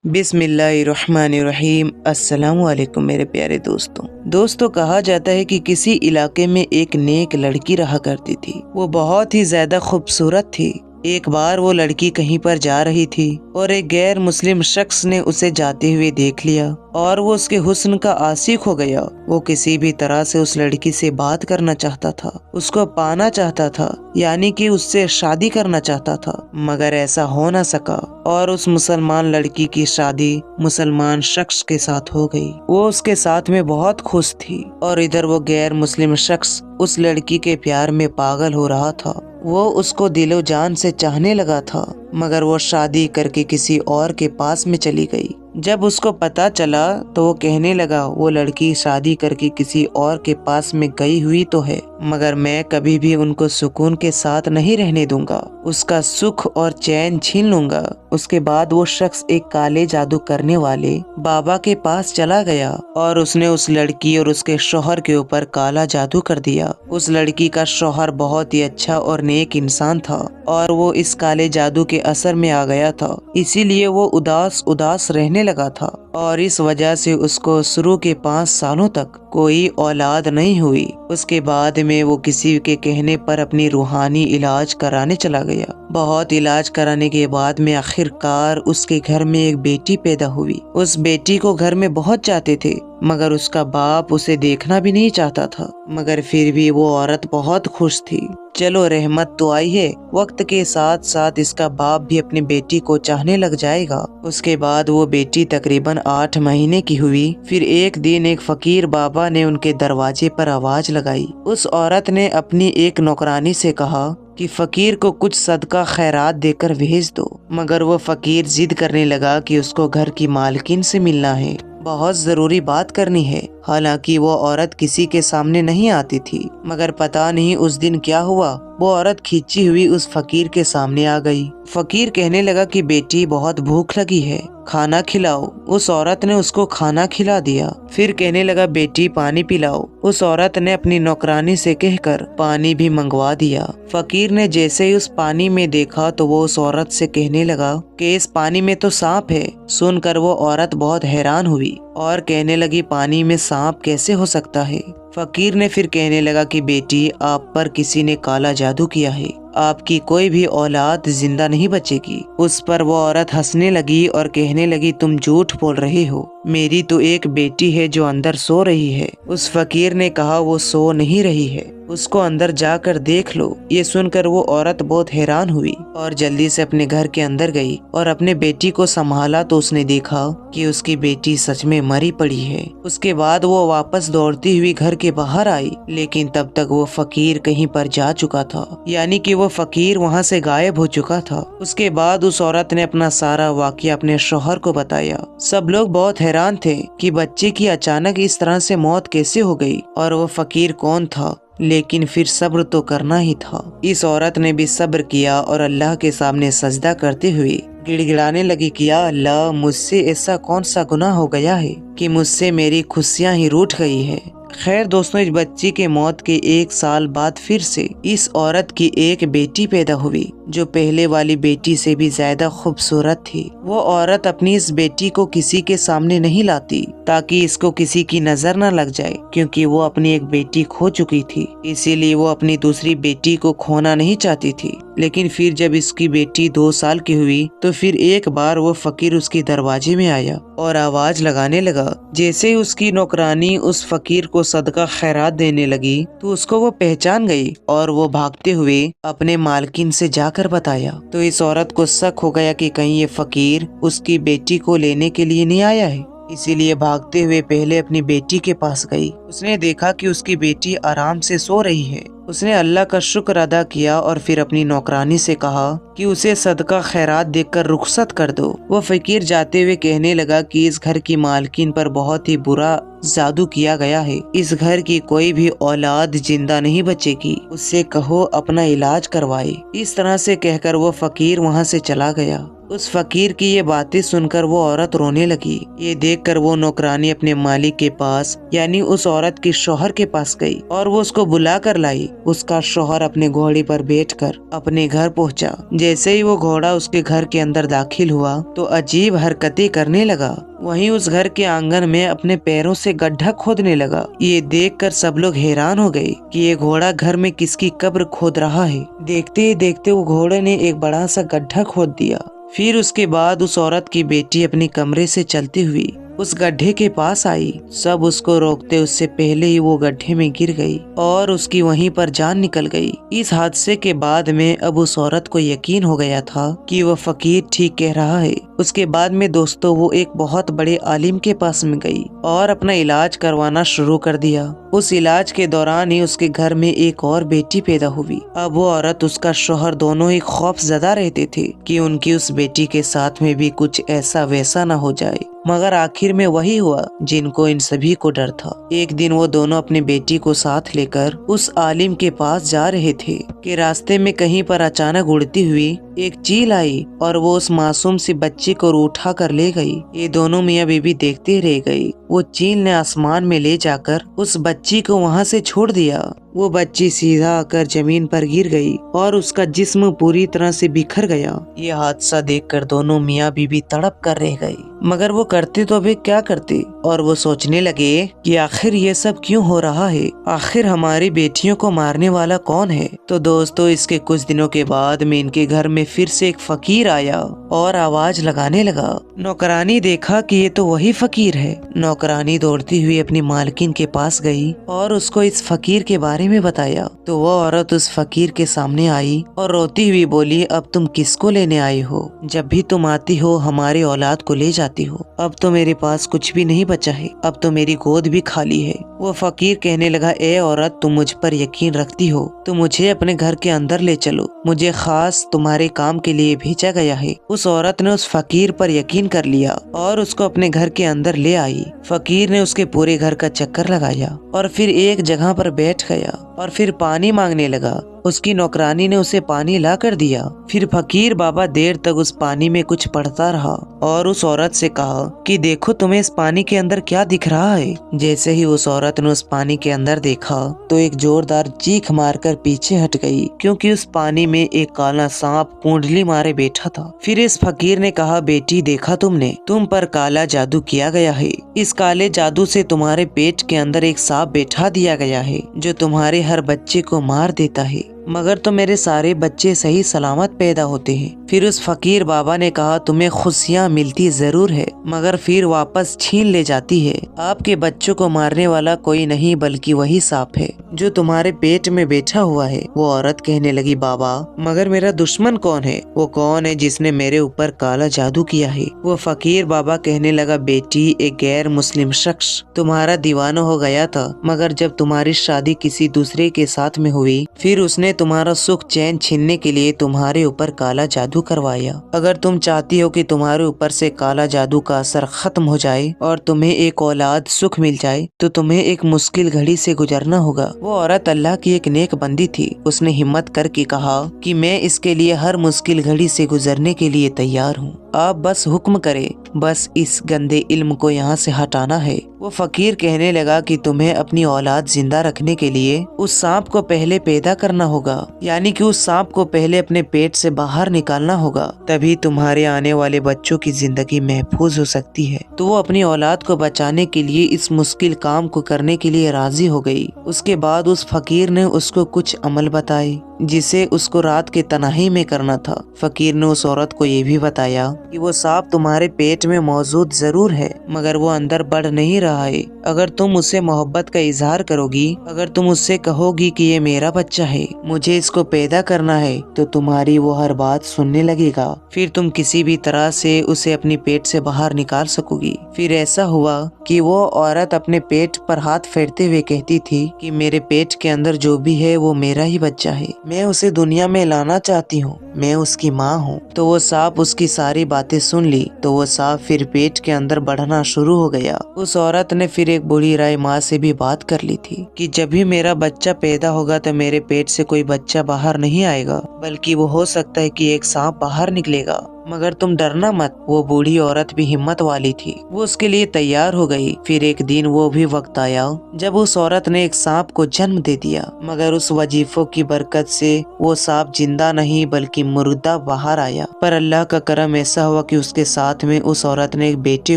बिस्मिल्लाहिर्रहमानिर्रहीम। अस्सलाम वालेकुम मेरे प्यारे दोस्तों कहा जाता है कि किसी इलाके में एक नेक लड़की रहा करती थी। वो बहुत ही ज्यादा खूबसूरत थी। एक बार वो लड़की कहीं पर जा रही थी और एक गैर मुस्लिम शख्स ने उसे जाते हुए देख लिया और वो उसके हुस्न का आशिक हो गया। वो किसी भी तरह से उस लड़की से बात करना चाहता था, उसको पाना चाहता था, यानी कि उससे शादी करना चाहता था, मगर ऐसा हो न सका और उस मुसलमान लड़की की शादी मुसलमान शख्स के साथ हो गई। वो उसके साथ में बहुत खुश थी और इधर वो गैर मुस्लिम शख्स उस लड़की के प्यार में पागल हो रहा था। वो उसको दिलो जान से चाहने लगा था, मगर वो शादी करके किसी और के पास में चली गई। जब उसको पता चला तो वो कहने लगा, वो लड़की शादी करके किसी और के पास में गई हुई तो है, मगर मैं कभी भी उनको सुकून के साथ नहीं रहने दूंगा, उसका सुख और चैन छीन लूंगा। उसके बाद वो शख्स एक काले जादू करने वाले बाबा के पास चला गया और उसने उस लड़की और उसके शौहर के ऊपर काला जादू कर दिया। उस लड़की का शौहर बहुत ही अच्छा और नेक इंसान था और वो इस काले जादू के असर में आ गया था, इसीलिए वो उदास उदास रहने लगा था और इस वजह से उसको शुरू के 5 सालों तक कोई औलाद नहीं हुई। उसके बाद में वो किसी के कहने पर अपनी रूहानी इलाज कराने चला गया। बहुत इलाज कराने के बाद में आखिरकार उसके घर में एक बेटी पैदा हुई। उस बेटी को घर में बहुत चाहते थे, मगर उसका बाप उसे देखना भी नहीं चाहता था, मगर फिर भी वो औरत बहुत खुश थी। चलो रहमत तो आई है, वक्त के साथ साथ इसका बाप भी अपनी बेटी को चाहने लग जाएगा। उसके बाद वो बेटी तकरीबन 8 महीने की हुई। फिर एक दिन एक फकीर बाबा ने उनके दरवाजे पर आवाज लगाई। उस औरत ने अपनी एक नौकरानी से कहा कि फकीर को कुछ सदका खैरात देकर भेज दो, मगर वो फकीर जिद करने लगा कि उसको घर की मालकिन से मिलना है, बहुत जरूरी बात करनी है। हालांकि वो औरत किसी के सामने नहीं आती थी, मगर पता नहीं उस दिन क्या हुआ, वो औरत खींची हुई उस फकीर के सामने आ गई। फकीर कहने लगा कि बेटी बहुत भूख लगी है, खाना खिलाओ। उस औरत ने उसको खाना खिला दिया। फिर कहने लगा बेटी पानी पिलाओ। उस औरत ने अपनी नौकरानी से कहकर पानी भी मंगवा दिया। फकीर ने जैसे ही उस पानी में देखा तो वो उस औरत से कहने लगा कि इस पानी में तो सांप है। सुनकर वो औरत बहुत हैरान हुई और कहने लगी पानी में सांप कैसे हो सकता है। फकीर ने फिर कहने लगा कि बेटी आप पर किसी ने काला जादू किया है, आपकी कोई भी औलाद जिंदा नहीं बचेगी। उस पर वो औरत हंसने लगी और कहने लगी तुम झूठ बोल रहे हो, मेरी तो एक बेटी है जो अंदर सो रही है। उस फकीर ने कहा वो सो नहीं रही है, उसको अंदर जाकर देख लो। ये सुनकर वो औरत बहुत हैरान हुई और जल्दी से अपने घर के अंदर गई और अपने बेटी को संभाला तो उसने देखा कि उसकी बेटी सच में मरी पड़ी है। उसके बाद वो वापस दौड़ती हुई घर के बाहर आई, लेकिन तब तक वो फकीर कहीं पर जा चुका था, यानी कि वो फकीर वहाँ से गायब हो चुका था। उसके बाद उस औरत ने अपना सारा वाकया अपने शौहर को बताया। सब लोग बहुत हैरान थे कि बच्चे की अचानक इस तरह से मौत कैसे हो गई और वो फकीर कौन था, लेकिन फिर सब्र तो करना ही था। इस औरत ने भी सब्र किया और अल्लाह के सामने सजदा करते हुए गिड़गिड़ाने लगी कि या अल्लाह, मुझसे ऐसा कौन सा गुनाह हो गया है कि मुझसे मेरी खुशियां ही रूठ गई है। खैर दोस्तों, इस बच्ची के मौत के 1 साल बाद फिर से इस औरत की एक बेटी पैदा हुई जो पहले वाली बेटी से भी ज्यादा खूबसूरत थी। वो औरत अपनी इस बेटी को किसी के सामने नहीं लाती ताकि इसको किसी की नजर न लग जाए, क्योंकि वो अपनी एक बेटी खो चुकी थी, इसीलिए वो अपनी दूसरी बेटी को खोना नहीं चाहती थी। लेकिन फिर जब इसकी बेटी 2 साल की हुई तो फिर एक बार वो फकीर उसके दरवाजे में आया और आवाज लगाने लगा। जैसे ही उसकी नौकरानी उस फकीर को सदका खैरात देने लगी तो उसको वो पहचान गई और वो भागते हुए अपने मालकिन से जाकर बताया। तो इस औरत को शक हो गया कि कहीं ये फकीर उसकी बेटी को लेने के लिए नहीं आया है, इसीलिए भागते हुए पहले अपनी बेटी के पास गई। उसने देखा कि उसकी बेटी आराम से सो रही है। उसने अल्लाह का शुक्र अदा किया और फिर अपनी नौकरानी से कहा कि उसे सदका खैरात देकर रुखसत कर दो। वो फकीर जाते हुए कहने लगा कि इस घर की मालकिन पर बहुत ही बुरा जादू किया गया है, इस घर की कोई भी औलाद जिंदा नहीं बचेगी, उससे कहो अपना इलाज करवाए। इस तरह से कहकर वो फकीर वहाँ से चला गया। उस फकीर की ये बातें सुनकर वो औरत रोने लगी। ये देखकर वो नौकरानी अपने मालिक के पास यानी उस औरत के शौहर के पास गई और वो उसको बुला कर लाई اس کا شوہر اپنے گھوڑے پر بیٹھ کر اپنے گھر پہنچا۔ جیسے ہی وہ گھوڑا اس کے گھر کے اندر داخل ہوا تو عجیب حرکتیں کرنے لگا، وہیں اس گھر کے آنگن میں اپنے پیروں سے گڈھا کھودنے لگا۔ یہ دیکھ کر سب لوگ حیران ہو گئے کہ یہ گھوڑا گھر میں کس کی قبر کھود رہا ہے۔ دیکھتے ہی دیکھتے وہ گھوڑے نے ایک بڑا سا گڈھا کھود دیا۔ پھر اس کے بعد اس عورت کی بیٹی اپنی کمرے سے چلتی ہوئی اس گڈھے کے پاس آئی۔ سب اس کو روکتے اس سے پہلے ہی وہ گڈھے میں گر گئی اور اس کی وہیں پر جان نکل گئی۔ اس حادثے کے بعد میں اب اس عورت کو یقین ہو گیا تھا کہ وہ فقیر ٹھیک کہہ رہا ہے۔ اس کے بعد میں دوستوں وہ ایک بہت بڑے عالم کے پاس میں گئی اور اپنا علاج کروانا شروع کر دیا۔ اس علاج کے دوران ہی اس کے گھر میں ایک اور بیٹی پیدا ہوئی۔ اب وہ عورت اس کا شوہر دونوں ہی خوف زدہ رہتے تھے کہ ان کی اس بیٹی کے ساتھ میں بھی کچھ ایسا ویسا نہ ہو جائے، مگر آخر میں وہی ہوا جن کو ان سبھی کو ڈر تھا۔ ایک دن وہ دونوں اپنی بیٹی کو ساتھ لے کر اس عالم کے پاس جا رہے تھے کہ راستے میں کہیں پر اچانک اڑتی ہوئی ایک چیل آئی اور وہ اس معصوم سی بچی کو اٹھا کر لے گئی۔ یہ دونوں میاں بیوی دیکھتے رہ گئی۔ وہ چیل نے آسمان میں لے جا کر اس بچی کو وہاں سے چھوڑ دیا۔ وہ بچی سیدھا آ کر زمین پر گر گئی اور اس کا جسم پوری طرح سے بکھر گیا۔ یہ حادثہ دیکھ کر دونوں میاں بیوی تڑپ کر رہ گئی، مگر وہ کرتے تو ابھی کیا کرتے، اور وہ سوچنے لگے کہ آخر یہ سب کیوں ہو رہا ہے، آخر ہماری بیٹیوں کو مارنے والا کون ہے۔ تو دوستو اس کے کچھ دنوں کے بعد میں ان کے گھر میں پھر سے ایک فقیر آیا اور آواز لگانے لگا۔ نوکرانی دیکھا کہ یہ تو وہی فقیر ہے۔ نوکرانی دوڑتی ہوئی اپنی مالکن کے پاس گئی اور اس کو اس فقیر کے بارے میں بتایا تو وہ عورت اس فقیر کے سامنے آئی اور روتی ہوئی بولی، اب تم کس کو لینے آئے ہو؟ جب بھی تم آتی ہو ہماری اولاد کو لے جاتی ہو، اب تو میرے پاس کچھ بھی نہیں بچا ہے، اب تو میری گود بھی خالی ہے۔ وہ فقیر کہنے لگا، اے عورت تم مجھ پر یقین رکھتی ہو تو مجھے اپنے گھر کے اندر لے چلو، مجھے خاص تمہارے کام کے لیے بھیجا گیا ہے۔ اس عورت نے اس فقیر پر یقین کر لیا اور اس کو اپنے گھر کے اندر لے آئی۔ فقیر نے اس کے پورے گھر کا چکر لگایا اور پھر ایک جگہ پر بیٹھ گیا اور پھر پانی مانگنے لگا۔ اس کی نوکرانی نے اسے پانی لا کر دیا۔ پھر فقیر بابا دیر تک اس پانی میں کچھ پڑھتا رہا اور اس عورت سے کہا کہ دیکھو تمہیں اس پانی کے اندر کیا دکھ رہا ہے۔ جیسے ہی اس عورت نے اس پانی کے اندر دیکھا تو ایک زوردار چیخ مار کر پیچھے ہٹ گئی، کیونکہ اس پانی میں ایک کالا سانپ کونڈلی مارے بیٹھا تھا۔ پھر اس فقیر نے کہا، بیٹی دیکھا تم نے، تم پر کالا جادو کیا گیا ہے، اس کالے جادو سے تمہارے پیٹ کے اندر ایک سانپ بیٹھا دیا گیا ہے جو تمہارے ہر بچے کو مار دیتا ہے، مگر تو میرے سارے بچے صحیح سلامت پیدا ہوتے ہیں۔ پھر اس فقیر بابا نے کہا، تمہیں خوشیاں ملتی ضرور ہے مگر پھر واپس چھین لے جاتی ہے۔ آپ کے بچوں کو مارنے والا کوئی نہیں بلکہ وہی سانپ ہے جو تمہارے پیٹ میں بیٹھا ہوا ہے۔ وہ عورت کہنے لگی، بابا مگر میرا دشمن کون ہے؟ وہ کون ہے جس نے میرے اوپر کالا جادو کیا ہے؟ وہ فقیر بابا کہنے لگا، بیٹی ایک غیر مسلم شخص تمہارا دیوانہ ہو گیا تھا، مگر جب تمہاری شادی کسی دوسرے کے ساتھ میں ہوئی پھر اس نے تمہارا سکھ چین چھیننے کے لیے تمہارے اوپر کالا جادو کروایا۔ اگر تم چاہتی ہو کہ تمہارے اوپر سے کالا جادو کا اثر ختم ہو جائے اور تمہیں ایک اولاد سکھ مل جائے تو تمہیں ایک مشکل گھڑی سے گزرنا ہوگا۔ وہ عورت اللہ کی ایک نیک بندی تھی، اس نے ہمت کر کے کہا کہ میں اس کے لیے ہر مشکل گھڑی سے گزرنے کے لیے تیار ہوں، آپ بس حکم کرے، بس اس گندے علم کو یہاں سے ہٹانا ہے۔ وہ فقیر کہنے لگا کہ تمہیں اپنی اولاد زندہ رکھنے کے لیے اس سانپ کو پہلے پیدا کرنا ہوگا، یعنی کہ اس سانپ کو پہلے اپنے پیٹ سے باہر نکالنا ہوگا، تبھی تمہارے آنے والے بچوں کی زندگی محفوظ ہو سکتی ہے۔ تو وہ اپنی اولاد کو بچانے کے لیے اس مشکل کام کو کرنے کے لیے راضی ہو گئی۔ اس کے بعد اس فقیر نے اس کو کچھ عمل بتائے جسے اس کو رات کے تنہائی میں کرنا تھا۔ فقیر نے اس عورت کو یہ بھی بتایا کہ وہ سانپ تمہارے پیٹ میں موجود ضرور ہے مگر وہ اندر بڑھ نہیں رہا ہے۔ اگر تم اس سے محبت کا اظہار کرو گی، اگر تم اس سے کہو گی کہ یہ میرا بچہ ہے، مجھے اس کو پیدا کرنا ہے، تو تمہاری وہ ہر بات سننے لگے گا، پھر تم کسی بھی طرح سے اسے اپنی پیٹ سے باہر نکال سکو گی۔ پھر ایسا ہوا کہ وہ عورت اپنے پیٹ پر ہاتھ پھیرتے ہوئے کہتی تھی کہ میرے پیٹ کے اندر جو بھی ہے وہ میرا ہی بچہ ہے، میں اسے دنیا میں لانا چاہتی ہوں، میں اس کی ماں ہوں۔ تو وہ سانپ اس کی ساری باتیں سن لی تو وہ سانپ پھر پیٹ کے اندر بڑھنا شروع ہو گیا۔ اس عورت نے پھر ایک بوڑھی رائے ماں سے بھی بات کر لی تھی کہ جب بھی میرا بچہ پیدا ہوگا تو میرے پیٹ سے کوئی بچہ باہر نہیں آئے گا بلکہ وہ ہو سکتا ہے کہ ایک سانپ باہر نکلے گا، मगर तुम डरना मत। वो बूढ़ी औरत भी हिम्मत वाली थी, वो उसके लिए तैयार हो गई। फिर एक दिन वो भी वक्त आया जब उस औरत ने एक सांप को जन्म दे दिया, मगर उस वजीफों की बरकत से वो सांप जिंदा नहीं बल्कि मुर्दा बाहर आया। पर अल्लाह का करम ऐसा हुआ कि उसके साथ में उस औरत ने एक बेटे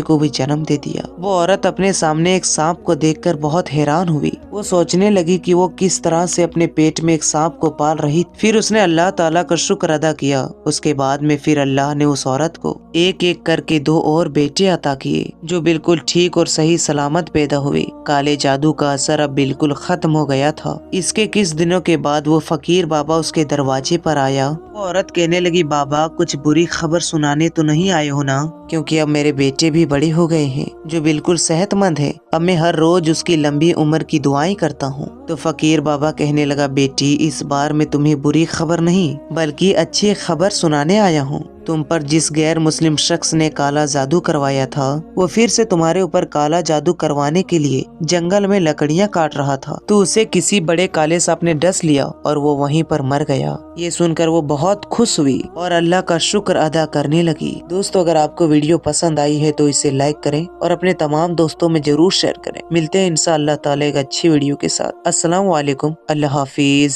को भी जन्म दे दिया। वो औरत अपने सामने एक सांप को देखकर बहुत हैरान हुई। वो सोचने लगी कि वो किस तरह से अपने पेट में एक सांप को पाल रही। फिर उसने अल्लाह ताला का शुक्र अदा किया। उसके बाद में फिर अल्लाह ने उस औरत को एक एक करके 2 और बेटे अता किए, जो बिल्कुल ठीक और सही सलामत पैदा हुए। काले जादू का असर अब बिल्कुल खत्म हो गया था। इसके कुछ दिनों के बाद वो फकीर बाबा उसके दरवाजे पर आया। वो औरत कहने लगी, बाबा कुछ बुरी खबर सुनाने तो नहीं आए हो ना? क्योंकि अब मेरे बेटे भी बड़े हो गए हैं, जो बिल्कुल सेहतमंद है। अब मैं हर रोज उसकी लंबी उम्र की दुआएं करता हूँ। तो फकीर बाबा कहने लगा, बेटी इस बार मैं तुम्हें बुरी खबर नहीं बल्कि अच्छी खबर सुनाने आया हूँ। तुम पर जिस गैर मुस्लिम शख्स ने काला जादू करवाया था, वो फिर से तुम्हारे ऊपर काला जादू करवाने के लिए जंगल में लकड़ियां काट रहा था। तो उसे किसी बड़े काले सांप ने डस लिया और वो वहीं पर मर गया। ये सुनकर वो बहुत खुश हुई और अल्लाह का शुक्र अदा करने लगी। दोस्तों, अगर आपको वीडियो पसंद आई है तो इसे लाइक करें और अपने तमाम दोस्तों में जरूर शेयर करें। मिलते हैं इंशाअल्लाह ताला एक अच्छी वीडियो के साथ। अस्सलाम वालेकुम, अल्लाह हाफिज।